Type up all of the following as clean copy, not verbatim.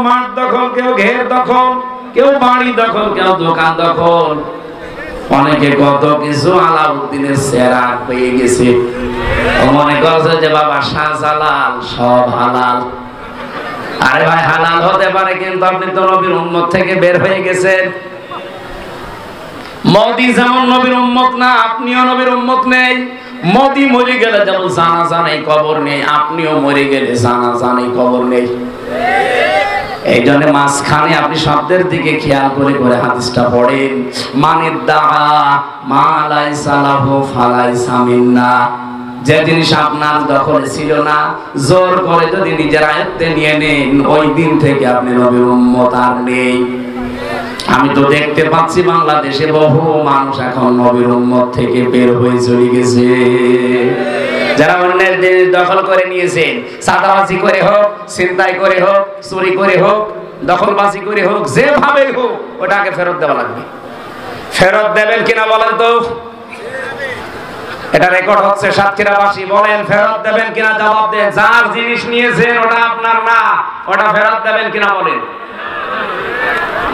মাঠ দখল, কেউ ঘের দখল, কেউ বাড়ি দখল, কেউ দোকান দখল, অনেকে কত কিছু আলাউদ্দিনের সেরা পেয়ে গেছে। ও মনে করছে যে বাবা শাহজালাল সব হালাল। আরে ভাই, হালাল হতে পারে, কিন্তু আপনি তো নবীর উম্মত থেকে বের হয়ে গেছেন। মোদি যেমন নবীর উম্মত না, আপনিও নবীর উম্মত নেই। মোদি মরে গেলে যেমন জানাজা নেই, কবর নেই, আপনিও মরে গেলে জানাজা নেই, কবর নেই। এই জন্য মাঝখানে আপনি শব্দের দিকে খেয়াল করে করে হাদিসটা পড়েন, মানে দাআ মা লাইসা লাহু ফালাইসা মিন্না। যে জিনিস আপনার দখলে ছিল না, জোর করে যদি নিজের আয়ত্তে নিয়ে নেন, ওই দিন থেকে আপনি নবীর উম্মত আর নেই। আমি তো দেখতে পাচ্ছি বাংলাদেশে বহু মানুষ এখন নবীর উম্মত থেকে বের হয়ে চলে গেছে। যারা অন্যের জিনিস দখল করে নিয়েছেন, চাঁদাবাজি করে হোক, ছিনতাই করে হোক, চুরি করে হোক, দখলবাজি করে হোক, যেভাবে হোক ওটাকে ফেরত দেওয়া লাগবে। ফেরত দেবেন কিনা বলেন তো? এটা রেকর্ড হচ্ছে, সাতক্ষীরাবাসী বলেন ফেরত দেবেন কিনা, জবাব দেন। যার জিনিস নিয়েছেন ওটা আপনার না, ওটা ফেরত দেবেন কিনা বলেন।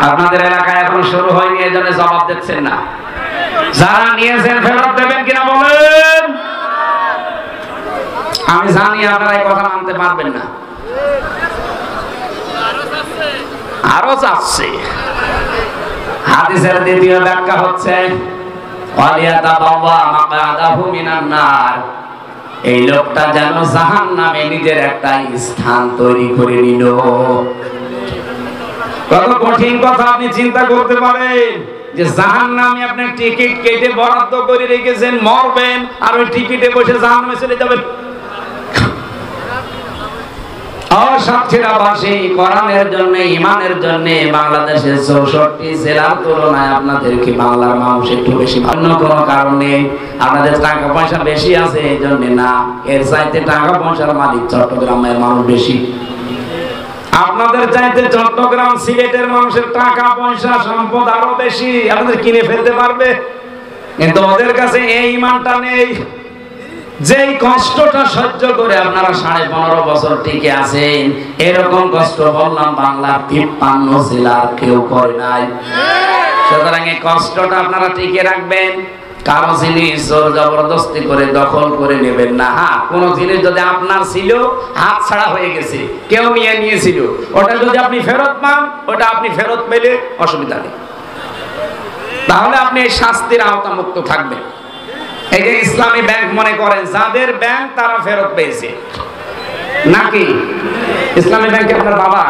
আপনাদের এলাকায় এখন শুরু হয়নি, এই জন্য জবাব দিচ্ছেন না। যারা নিয়েছেন ফেরত দেবেন কিনা বলেন। আমি জানি আপনারা এই কথা মানতে পারবেন না, আরো চাচ্ছে। হাদিসের দ্বিতীয় ব্যাখ্যা হচ্ছে এই লোকটা যেন জাহান্নামে নিজের একটা স্থান তৈরি করে নিল। কত কঠিন কথা আপনি চিন্তা করতে পারেন, যে জাহান্নামে আপনি টিকিট কেটে বরাদ্দ করে রেখেছেন, মরবেন আর ওই টিকিটে বসে জাহান্নামে চলে যাবেন। সাতক্ষীরাবাসী কোরআনের জন্য, ইমানের জন্য বাংলাদেশের 64 জেলার তুলনায় আপনাদেরকে বাংলার মানুষ একটু বেশি, অন্য কোনো কারণে আপনাদের টাকা পয়সা বেশি আছে এই জন্য না, এর চাইতে টাকা পয়সার মালিক চট্টগ্রামের মানুষ বেশি। আপনাদের চাইতে চট্টগ্রাম, সিলেটের মানুষের টাকা পয়সা সম্পদ আরো বেশি, আপনাদের কিনে ফেলতে পারবে, কিন্তু ওদের কাছে এই ইমানটা নেই। যেই কষ্টটা সহ্য করে আপনারা 15.5 বছর টিকে আছেন, এরকম কষ্ট বললাম বাংলার 53 জেলার কেউ করে নাই। সুতরাং এই কষ্টটা আপনারা টিকে রাখবেন। কারো জিনিস জোর জবরদস্তি করে দখল করে নেবেন না। হ্যাঁ, কোন জিনিস যদি আপনার ছিল, হাত ছাড়া হয়ে গেছে, কেউ নিয়ে নিয়েছিল, ওটা যদি আপনি ফেরত পান, ওটা আপনি ফেরত পেলে অসুবিধা নেই, তাহলে আপনি এই শাস্তির আওতামুক্ত থাকবেন। এই যে ইসলামী ব্যাংক মনে করেন, যাদের ব্যাংক তারা ফেরত পেয়েছে নাকি? ইসলামী ব্যাংকে আপনার বাবা